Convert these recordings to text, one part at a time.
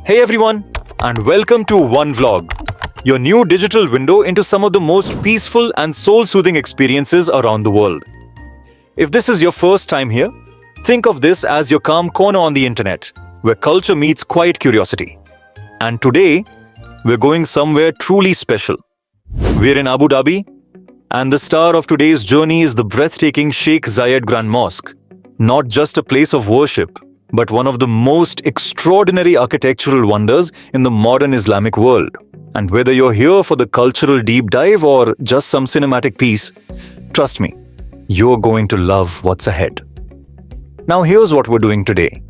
Hey everyone, and welcome to One Vlog, your new digital window into some of the most peaceful and soul-soothing experiences around the world. If this is your first time here, think of this as your calm corner on the internet, where culture meets quiet curiosity. And today, we're going somewhere truly special. We're in Abu Dhabi, and the star of today's journey is the breathtaking Sheikh Zayed Grand Mosque. Not just a place of worship, but one of the most extraordinary architectural wonders in the modern Islamic world. And whether you're here for the cultural deep dive or just some cinematic piece, trust me, you're going to love what's ahead. Now here's what we're doing today.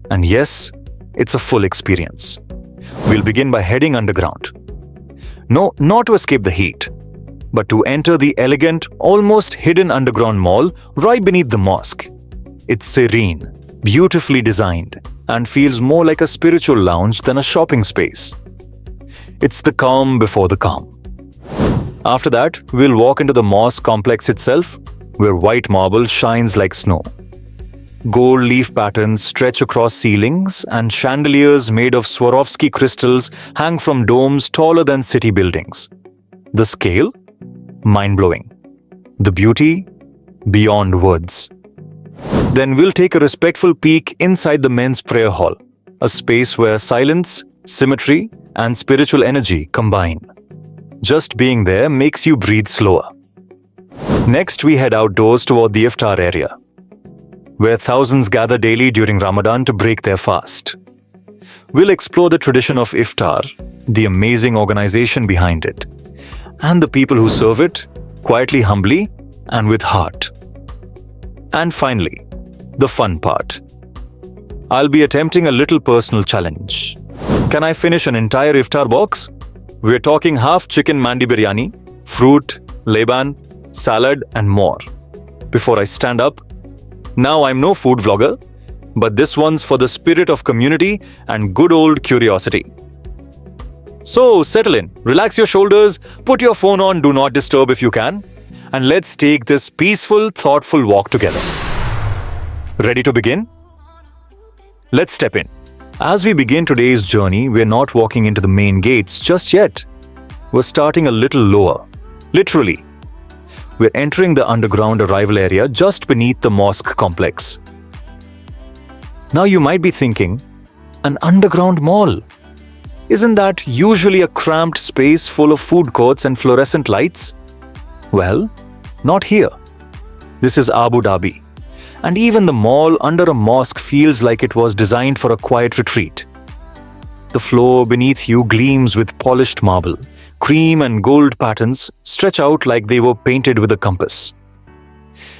And yes, it's a full experience. We'll begin by heading underground. No, not to escape the heat, but to enter the elegant, almost hidden underground mall right beneath the mosque. It's serene, beautifully designed, and feels more like a spiritual lounge than a shopping space. It's the calm before the calm. After that, we'll walk into the mosque complex itself, where white marble shines like snow. Gold leaf patterns stretch across ceilings, and chandeliers made of Swarovski crystals hang from domes taller than city buildings. The scale? Mind-blowing. The beauty? Beyond words. Then we'll take a respectful peek inside the men's prayer hall, a space where silence, symmetry, and spiritual energy combine. Just being there makes you breathe slower. Next, we head outdoors toward the Iftar area, where thousands gather daily during Ramadan to break their fast. We'll explore the tradition of Iftar, the amazing organization behind it, and the people who serve it, quietly, humbly, and with heart. And finally, the fun part. I'll be attempting a little personal challenge. Can I finish an entire iftar box? We're talking half chicken mandi biryani, fruit, leban, salad, and more. Before I stand up, now I'm no food vlogger, but this one's for the spirit of community and good old curiosity. So settle in, relax your shoulders, put your phone on do not disturb if you can, and let's take this peaceful, thoughtful walk together. Ready to begin? Let's step in. As we begin today's journey, we're not walking into the main gates just yet. We're starting a little lower. Literally. We're entering the underground arrival area just beneath the mosque complex. Now you might be thinking, an underground mall? Isn't that usually a cramped space full of food courts and fluorescent lights? Well, not here. This is Abu Dhabi. And even the mall under a mosque feels like it was designed for a quiet retreat. The floor beneath you gleams with polished marble. Cream and gold patterns stretch out like they were painted with a compass.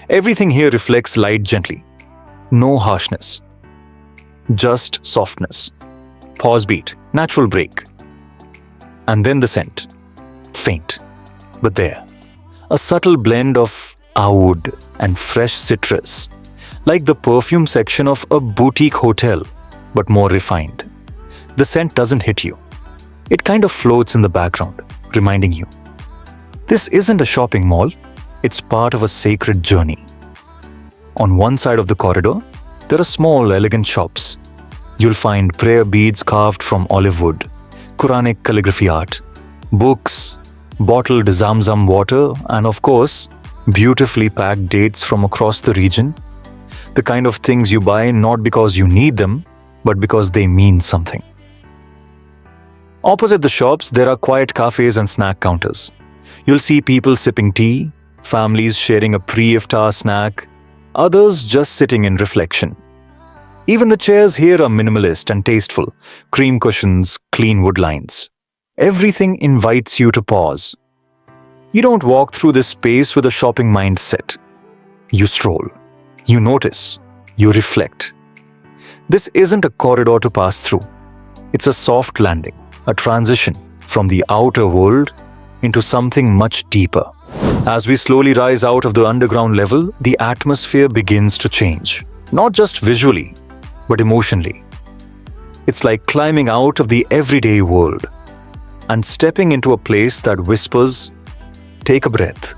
Everything here reflects light gently. No harshness. Just softness. Pause beat. Natural break. And then the scent. Faint. But there. A subtle blend of oud and fresh citrus. Like the perfume section of a boutique hotel, but more refined. The scent doesn't hit you. It kind of floats in the background, reminding you. This isn't a shopping mall, it's part of a sacred journey. On one side of the corridor, there are small, elegant shops. You'll find prayer beads carved from olive wood, Quranic calligraphy art, books, bottled Zamzam water, and of course, beautifully packed dates from across the region. The kind of things you buy not because you need them, but because they mean something. Opposite the shops, there are quiet cafes and snack counters. You'll see people sipping tea, families sharing a pre-iftar snack, others just sitting in reflection. Even the chairs here are minimalist and tasteful, cream cushions, clean wood lines. Everything invites you to pause. You don't walk through this space with a shopping mindset. You stroll. You notice, you reflect. This isn't a corridor to pass through. It's a soft landing, a transition from the outer world into something much deeper. As we slowly rise out of the underground level, the atmosphere begins to change. Not just visually, but emotionally. It's like climbing out of the everyday world and stepping into a place that whispers, "Take a breath.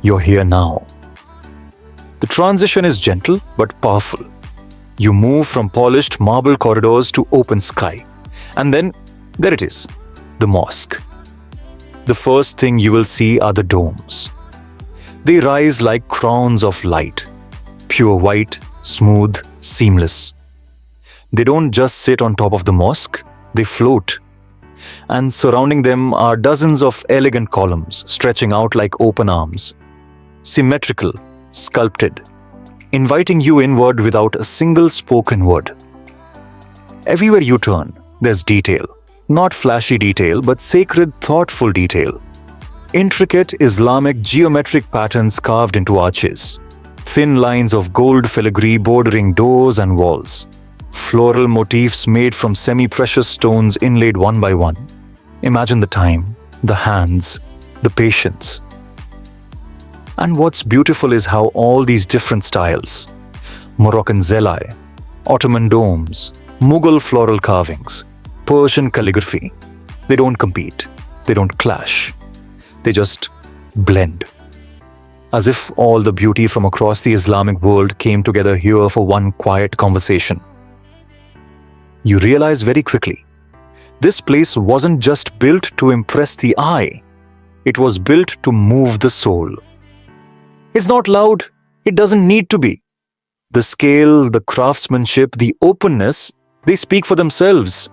You're here now." The transition is gentle but powerful. You move from polished marble corridors to open sky, And then, there it is, the mosque. The first thing you will see are the domes. They rise like crowns of light, pure white, smooth, seamless. They don't just sit on top of the mosque, they float. And surrounding them are dozens of elegant columns stretching out like open arms, symmetrical, sculpted, inviting you inward without a single spoken word. Everywhere you turn, there's detail. Not flashy detail, but sacred, thoughtful detail. Intricate Islamic geometric patterns carved into arches. Thin lines of gold filigree bordering doors and walls. Floral motifs made from semi-precious stones inlaid one by one. Imagine the time, the hands, the patience. And what's beautiful is how all these different styles, Moroccan zelai, Ottoman domes, Mughal floral carvings, Persian calligraphy, they don't compete, they don't clash, they just blend. As if all the beauty from across the Islamic world came together here for one quiet conversation. You realize very quickly, this place wasn't just built to impress the eye, it was built to move the soul. It's not loud, it doesn't need to be. The scale, the craftsmanship, the openness, they speak for themselves.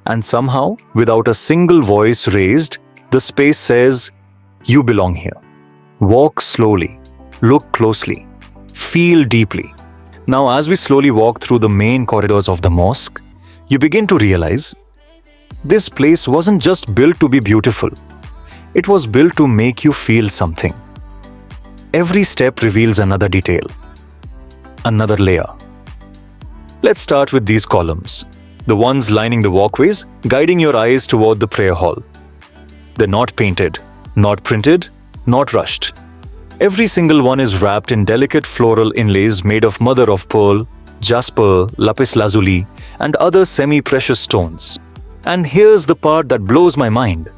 And somehow, without a single voice raised, the space says, you belong here. Walk slowly, look closely, feel deeply. Now, as we slowly walk through the main corridors of the mosque, you begin to realize this place wasn't just built to be beautiful. It was built to make you feel something. Every step reveals another detail, another layer. Let's start with these columns, the ones lining the walkways, guiding your eyes toward the prayer hall. They're not painted, not printed, not rushed. Every single one is wrapped in delicate floral inlays made of mother of pearl, jasper, lapis lazuli, and other semi-precious stones. And here's the part that blows my mind.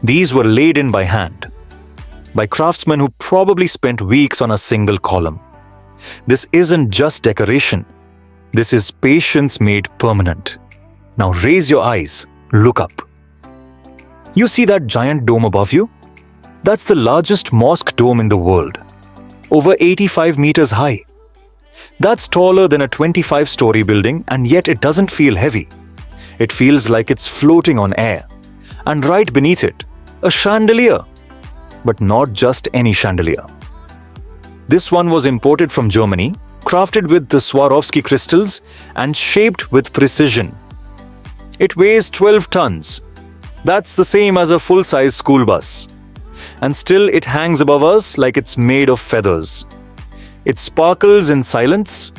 These were laid in by hand, by craftsmen who probably spent weeks on a single column. This isn't just decoration. This is patience made permanent. Now raise your eyes, look up. You see that giant dome above you? That's the largest mosque dome in the world, over 85 meters high. That's taller than a 25-story building, and yet it doesn't feel heavy. It feels like it's floating on air. And right beneath it, a chandelier. But not just any chandelier. This one was imported from Germany, crafted with the Swarovski crystals and shaped with precision. It weighs 12 tons. That's the same as a full-size school bus. And still it hangs above us like it's made of feathers. It sparkles in silence,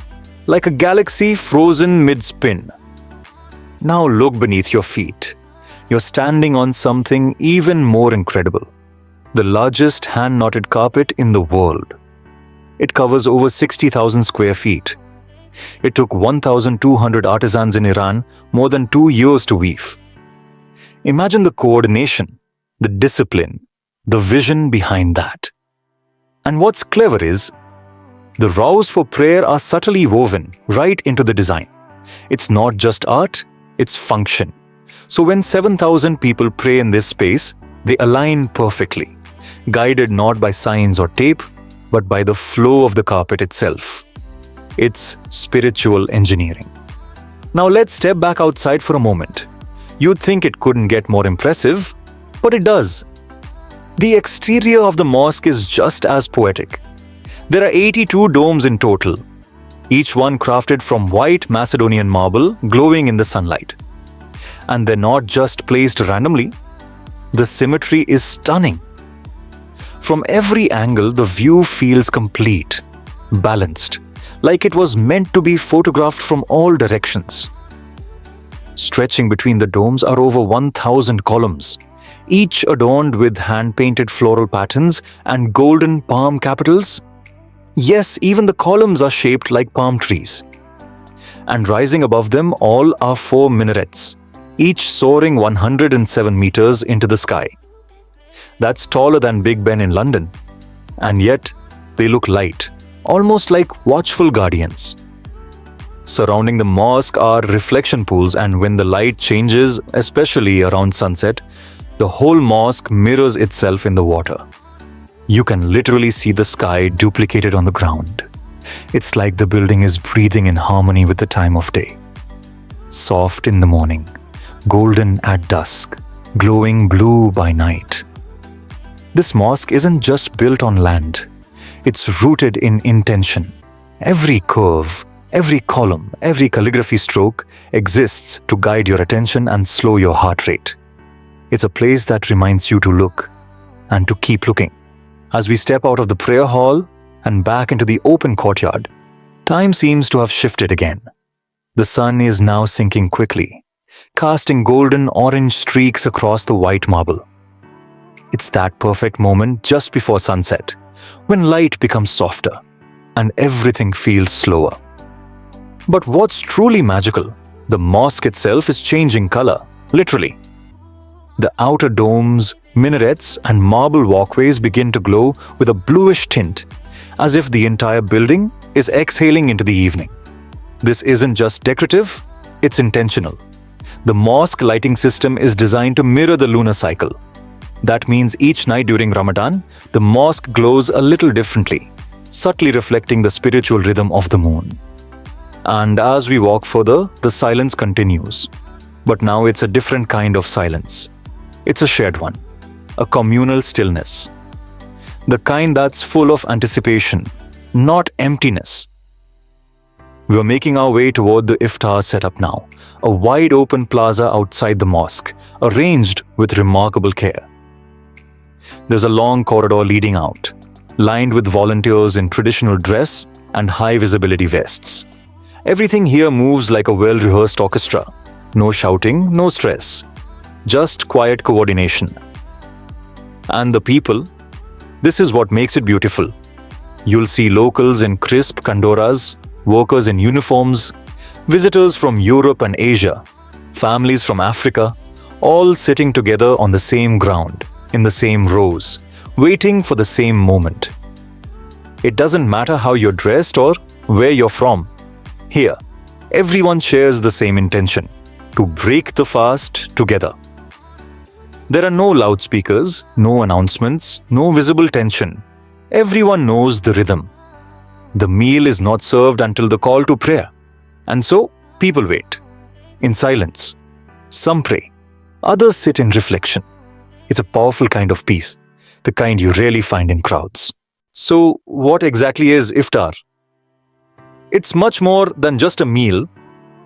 like a galaxy frozen mid-spin. Now look beneath your feet. You're standing on something even more incredible. The largest hand-knotted carpet in the world. It covers over 60,000 square feet. It took 1,200 artisans in Iran more than 2 years to weave. Imagine the coordination, the discipline, the vision behind that. And what's clever is, the rows for prayer are subtly woven right into the design. It's not just art, it's function. So when 7,000 people pray in this space, they align perfectly, guided not by signs or tape, but by the flow of the carpet itself. It's spiritual engineering. Now let's step back outside for a moment. You'd think it couldn't get more impressive, but it does. The exterior of the mosque is just as poetic. There are 82 domes in total, each one crafted from white Macedonian marble glowing in the sunlight. And they're not just placed randomly. The symmetry is stunning. From every angle, the view feels complete, balanced, like it was meant to be photographed from all directions. Stretching between the domes are over 1,000 columns, each adorned with hand-painted floral patterns and golden palm capitals. Yes, even the columns are shaped like palm trees. And rising above them all are 4 minarets, each soaring 107 meters into the sky. That's taller than Big Ben in London. And yet, they look light, almost like watchful guardians. Surrounding the mosque are reflection pools, and when the light changes, especially around sunset, the whole mosque mirrors itself in the water. You can literally see the sky duplicated on the ground. It's like the building is breathing in harmony with the time of day. Soft in the morning, golden at dusk, glowing blue by night. This mosque isn't just built on land. It's rooted in intention. Every curve, every column, every calligraphy stroke exists to guide your attention and slow your heart rate. It's a place that reminds you to look and to keep looking. As we step out of the prayer hall and back into the open courtyard, time seems to have shifted again. The sun is now sinking quickly, casting golden-orange streaks across the white marble. It's that perfect moment just before sunset, when light becomes softer and everything feels slower. But what's truly magical, the mosque itself is changing color, literally. The outer domes, minarets, and marble walkways begin to glow with a bluish tint, as if the entire building is exhaling into the evening. This isn't just decorative, it's intentional. The mosque lighting system is designed to mirror the lunar cycle. That means each night during Ramadan, the mosque glows a little differently, subtly reflecting the spiritual rhythm of the moon. And as we walk further, the silence continues. But now it's a different kind of silence. It's a shared one, a communal stillness. The kind that's full of anticipation, not emptiness. We're making our way toward the Iftar setup now, a wide open plaza outside the mosque, arranged with remarkable care. There's a long corridor leading out, lined with volunteers in traditional dress and high visibility vests. Everything here moves like a well-rehearsed orchestra. No shouting, no stress. Just quiet coordination. And the people, this is what makes it beautiful. You'll see locals in crisp kandoras, workers in uniforms, visitors from Europe and Asia, families from Africa, all sitting together on the same ground, in the same rows, waiting for the same moment. It doesn't matter how you're dressed or where you're from. Here, everyone shares the same intention, to break the fast together. There are no loudspeakers, no announcements, no visible tension. Everyone knows the rhythm. The meal is not served until the call to prayer. And so, people wait, in silence. Some pray, others sit in reflection. It's a powerful kind of peace, the kind you rarely find in crowds. So, what exactly is Iftar? It's much more than just a meal.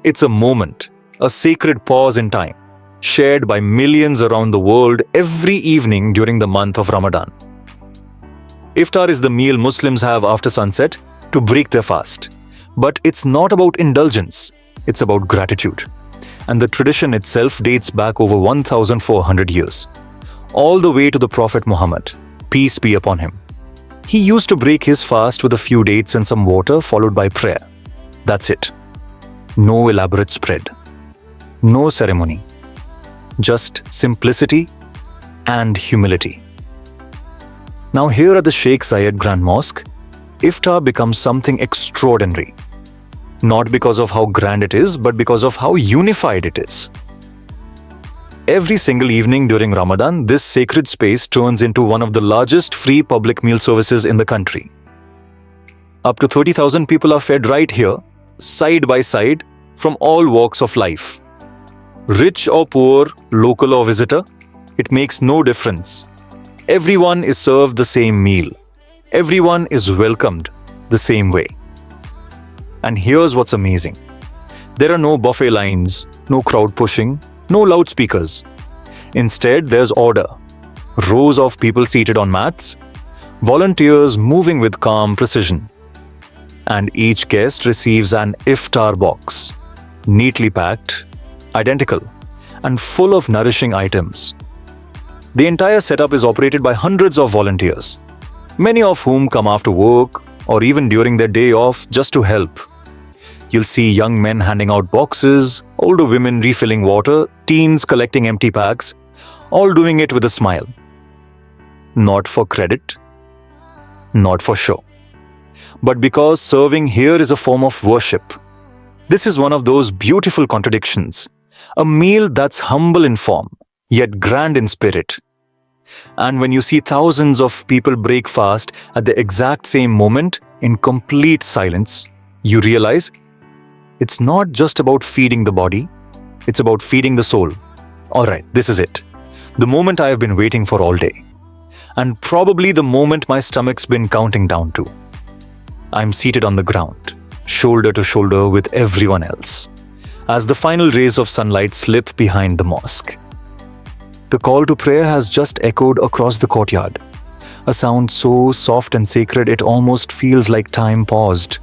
It's a moment, a sacred pause in time, shared by millions around the world every evening during the month of Ramadan. Iftar is the meal Muslims have after sunset to break their fast. But it's not about indulgence, it's about gratitude. And the tradition itself dates back over 1,400 years, all the way to the Prophet Muhammad, peace be upon him. He used to break his fast with a few dates and some water, followed by prayer. That's it. No elaborate spread. No ceremony. Just simplicity and humility. Now here at the Sheikh Zayed Grand Mosque, Iftar becomes something extraordinary. Not because of how grand it is, but because of how unified it is. Every single evening during Ramadan, this sacred space turns into one of the largest free public meal services in the country. Up to 30,000 people are fed right here, side by side, from all walks of life. Rich or poor, local or visitor, it makes no difference. Everyone is served the same meal. Everyone is welcomed the same way. And here's what's amazing. There are no buffet lines, no crowd pushing, no loudspeakers. Instead, there's order. Rows of people seated on mats, volunteers moving with calm precision. And each guest receives an iftar box, neatly packed, identical, and full of nourishing items. The entire setup is operated by hundreds of volunteers, many of whom come after work or even during their day off just to help. You'll see young men handing out boxes, older women refilling water, teens collecting empty packs, all doing it with a smile. Not for credit, not for show, but because serving here is a form of worship. This is one of those beautiful contradictions. A meal that's humble in form, yet grand in spirit. And when you see thousands of people break fast at the exact same moment in complete silence, you realize it's not just about feeding the body, it's about feeding the soul. Alright, this is it. The moment I have been waiting for all day. And probably the moment my stomach's been counting down to. I'm seated on the ground, shoulder to shoulder with everyone else, as the final rays of sunlight slip behind the mosque. The call to prayer has just echoed across the courtyard, a sound so soft and sacred it almost feels like time paused.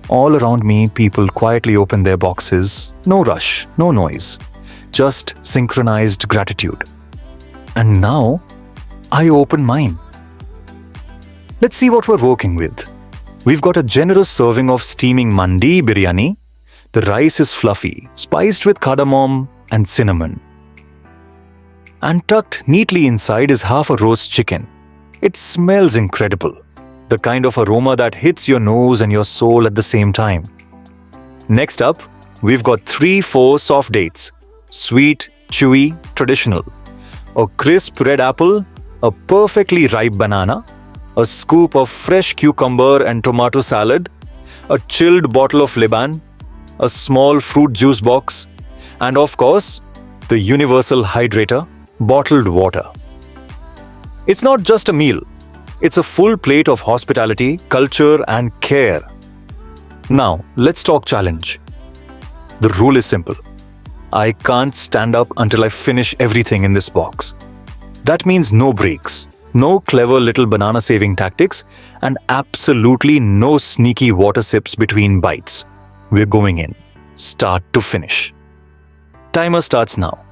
All around me, people quietly open their boxes, no rush, no noise, just synchronized gratitude. And now, I open mine. Let's see what we're working with. We've got a generous serving of steaming mandi biryani. The rice is fluffy, spiced with cardamom and cinnamon. And tucked neatly inside is half a roast chicken. It smells incredible. The kind of aroma that hits your nose and your soul at the same time. Next up, we've got 3-4 soft dates. Sweet, chewy, traditional. A crisp red apple, a perfectly ripe banana, a scoop of fresh cucumber and tomato salad, a chilled bottle of Liban, a small fruit juice box, and of course, the universal hydrator, bottled water. It's not just a meal, it's a full plate of hospitality, culture, and care. Now, let's talk challenge. The rule is simple. I can't stand up until I finish everything in this box. That means no breaks, no clever little banana saving tactics, and absolutely no sneaky water sips between bites. We're going in, start to finish. Timer starts now.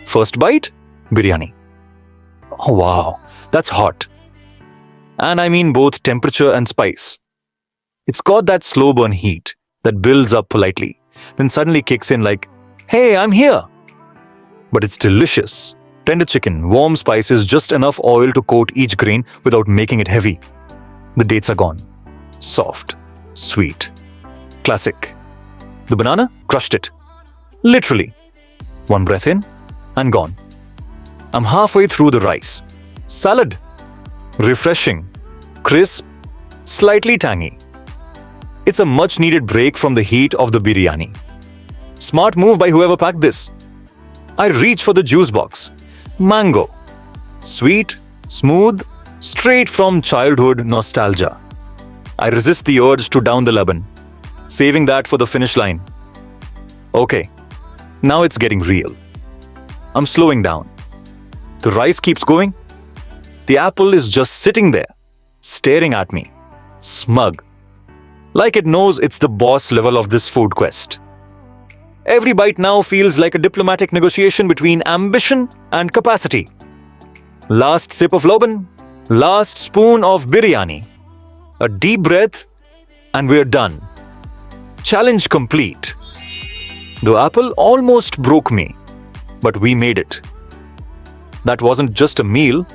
First bite, biryani. Oh wow, that's hot. And I mean both temperature and spice. It's got that slow burn heat that builds up politely, then suddenly kicks in like, hey, I'm here. But it's delicious. Tender chicken, warm spices, just enough oil to coat each grain without making it heavy. The dates are gone. Soft, sweet, classic. The banana, crushed it. Literally. One breath in and gone. I'm halfway through the rice. Salad. Refreshing, crisp, slightly tangy. It's a much needed break from the heat of the biryani. Smart move by whoever packed this. I reach for the juice box. Mango. Sweet, smooth, straight from childhood nostalgia. I resist the urge to down the Leban, saving that for the finish line. Okay, now it's getting real. I'm slowing down. The rice keeps going. The apple is just sitting there, staring at me, smug, like it knows it's the boss level of this food quest. Every bite now feels like a diplomatic negotiation between ambition and capacity. Last sip of Loban, last spoon of biryani. A deep breath, and we're done. Challenge complete. The apple almost broke me, but we made it. That wasn't just a meal,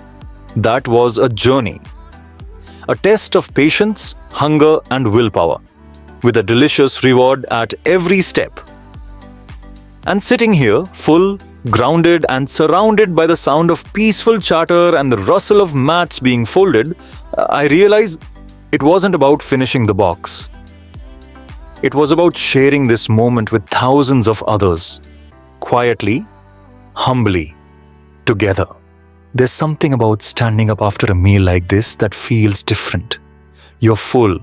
that was a journey. A test of patience, hunger, and willpower, with a delicious reward at every step. And sitting here, full, grounded, and surrounded by the sound of peaceful chatter and the rustle of mats being folded, I realize it wasn't about finishing the box. It was about sharing this moment with thousands of others, quietly, humbly, together. There's something about standing up after a meal like this that feels different. You're full,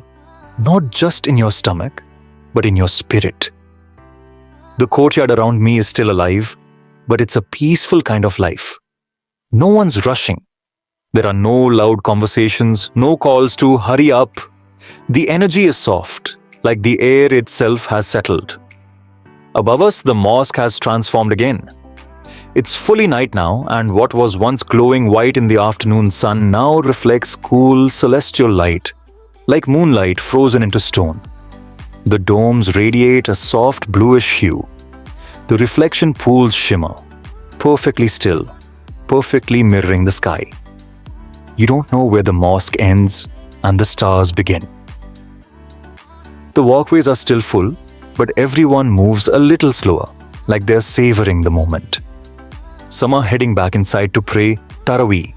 not just in your stomach, but in your spirit. The courtyard around me is still alive, but it's a peaceful kind of life. No one's rushing. There are no loud conversations, no calls to hurry up. The energy is soft, like the air itself has settled. Above us, the mosque has transformed again. It's fully night now, and what was once glowing white in the afternoon sun now reflects cool, celestial light, like moonlight frozen into stone. The domes radiate a soft bluish hue. The reflection pools shimmer, perfectly still, perfectly mirroring the sky. You don't know where the mosque ends and the stars begin. The walkways are still full, but everyone moves a little slower, like they're savoring the moment. Some are heading back inside to pray Taraweeh.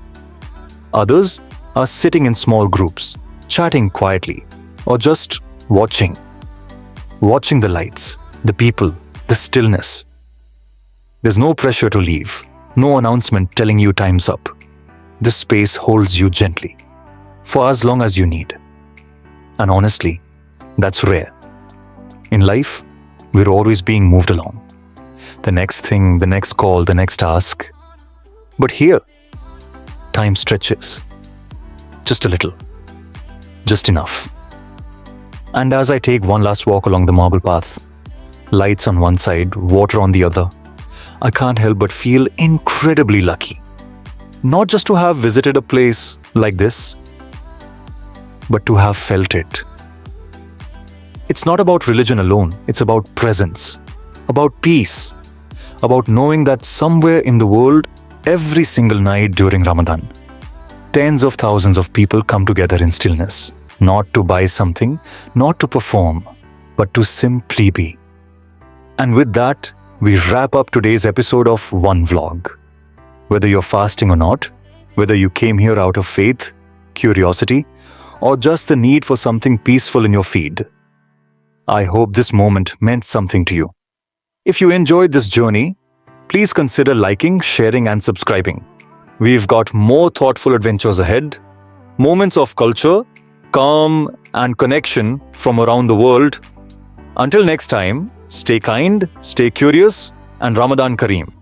Others are sitting in small groups, chatting quietly, or just watching. Watching the lights, the people, the stillness. There's no pressure to leave, no announcement telling you time's up. This space holds you gently, for as long as you need. And honestly, that's rare. In life, we're always being moved along. The next thing, the next call, the next task. But here, time stretches. Just a little. Just enough. And as I take one last walk along the marble path, lights on one side, water on the other, I can't help but feel incredibly lucky. Not just to have visited a place like this, but to have felt it. It's not about religion alone, it's about presence, about peace, about knowing that somewhere in the world, every single night during Ramadan, tens of thousands of people come together in stillness, not to buy something, not to perform, but to simply be. And with that, we wrap up today's episode of One Vlog. Whether you're fasting or not, whether you came here out of faith, curiosity, or just the need for something peaceful in your feed, I hope this moment meant something to you. If you enjoyed this journey, please consider liking, sharing, and subscribing. We've got more thoughtful adventures ahead, moments of culture, calm, and connection from around the world. Until next time, stay kind, stay curious, and Ramadan Kareem.